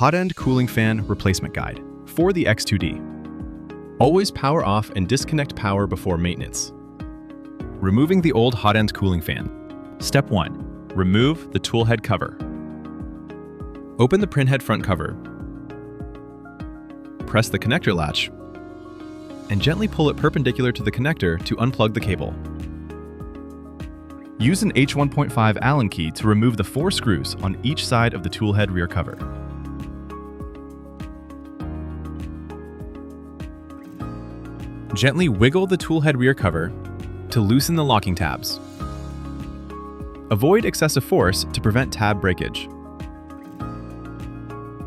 Hotend Cooling Fan Replacement Guide for the X2D. Always power off and disconnect power before maintenance. Removing the old Hotend cooling fan. Step 1. Remove the tool head cover. Open the printhead front cover. Press the connector latch and gently pull it perpendicular to the connector to unplug the cable. Use an H1.5 Allen key to remove the 4 screws on each side of the tool head rear cover. Gently wiggle the tool head rear cover to loosen the locking tabs. Avoid excessive force to prevent tab breakage.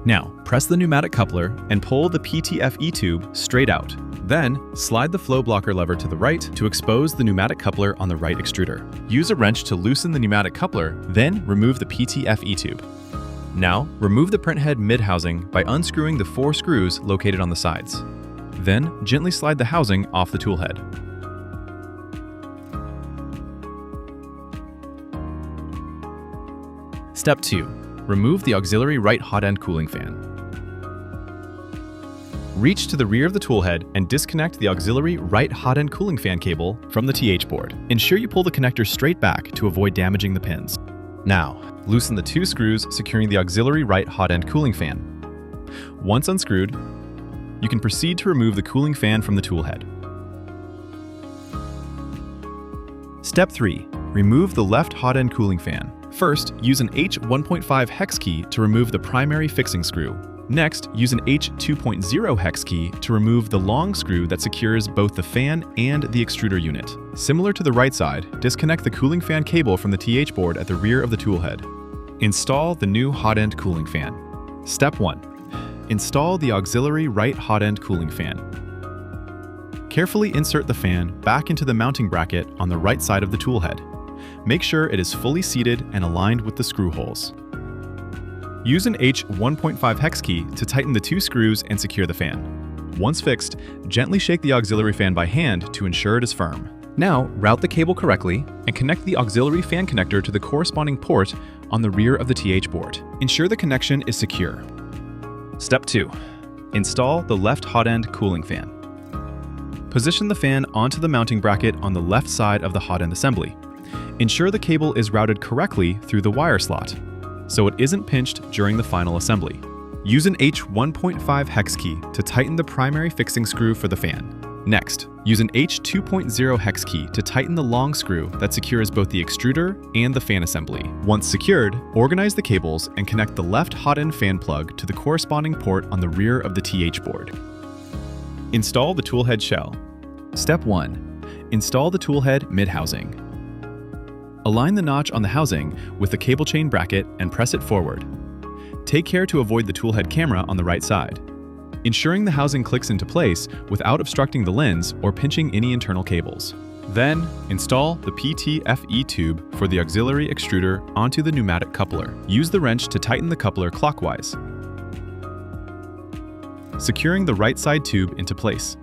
Now, press the pneumatic coupler and pull the PTFE tube straight out. Then, slide the flow blocker lever to the right to expose the pneumatic coupler on the right extruder. Use a wrench to loosen the pneumatic coupler, then remove the PTFE tube. Now, remove the printhead mid-housing by unscrewing the 4 screws located on the sides. Then, gently slide the housing off the tool head. Step 2. Remove the auxiliary right hot-end cooling fan. Reach to the rear of the tool head and disconnect the auxiliary right hot-end cooling fan cable from the TH board. Ensure you pull the connector straight back to avoid damaging the pins. Now, loosen the 2 screws securing the auxiliary right hot-end cooling fan. Once unscrewed, you can proceed to remove the cooling fan from the tool head. Step 3. Remove the left hot-end cooling fan. First, use an H1.5 hex key to remove the primary fixing screw. Next, use an H2.0 hex key to remove the long screw that secures both the fan and the extruder unit. Similar to the right side, disconnect the cooling fan cable from the TH board at the rear of the tool head. Install the new hot-end cooling fan. Step 1. Install the auxiliary right hot-end cooling fan. Carefully insert the fan back into the mounting bracket on the right side of the tool head. Make sure it is fully seated and aligned with the screw holes. Use an H1.5 hex key to tighten the 2 screws and secure the fan. Once fixed, gently shake the auxiliary fan by hand to ensure it is firm. Now, route the cable correctly and connect the auxiliary fan connector to the corresponding port on the rear of the TH board. Ensure the connection is secure. Step 2. Install the left hot-end cooling fan. Position the fan onto the mounting bracket on the left side of the hot-end assembly. Ensure the cable is routed correctly through the wire slot, so it isn't pinched during the final assembly. Use an H1.5 hex key to tighten the primary fixing screw for the fan. Next, use an H2.0 hex key to tighten the long screw that secures both the extruder and the fan assembly. Once secured, organize the cables and connect the left hot-end fan plug to the corresponding port on the rear of the TH board. Install the tool head shell. Step 1. Install the tool head mid-housing. Align the notch on the housing with the cable chain bracket and press it forward. Take care to avoid the tool head camera on the right side, ensuring the housing clicks into place without obstructing the lens or pinching any internal cables. Then, install the PTFE tube for the auxiliary extruder onto the pneumatic coupler. Use the wrench to tighten the coupler clockwise, securing the right side tube into place.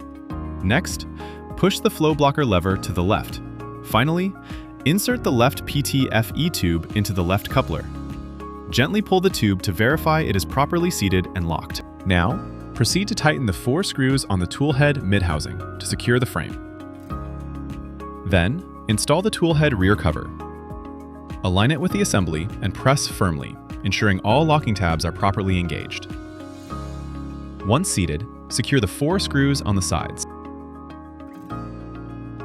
Next, push the flow blocker lever to the left. Finally, insert the left PTFE tube into the left coupler. Gently pull the tube to verify it is properly seated and locked. Now, proceed to tighten the 4 screws on the tool head mid-housing to secure the frame. Then, install the tool head rear cover. Align it with the assembly and press firmly, ensuring all locking tabs are properly engaged. Once seated, secure the 4 screws on the sides.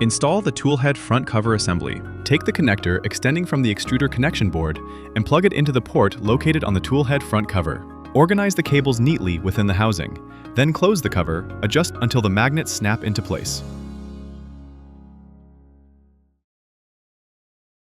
Install the tool head front cover assembly. Take the connector extending from the extruder connection board and plug it into the port located on the tool head front cover. Organize the cables neatly within the housing, then close the cover, adjust until the magnets snap into place.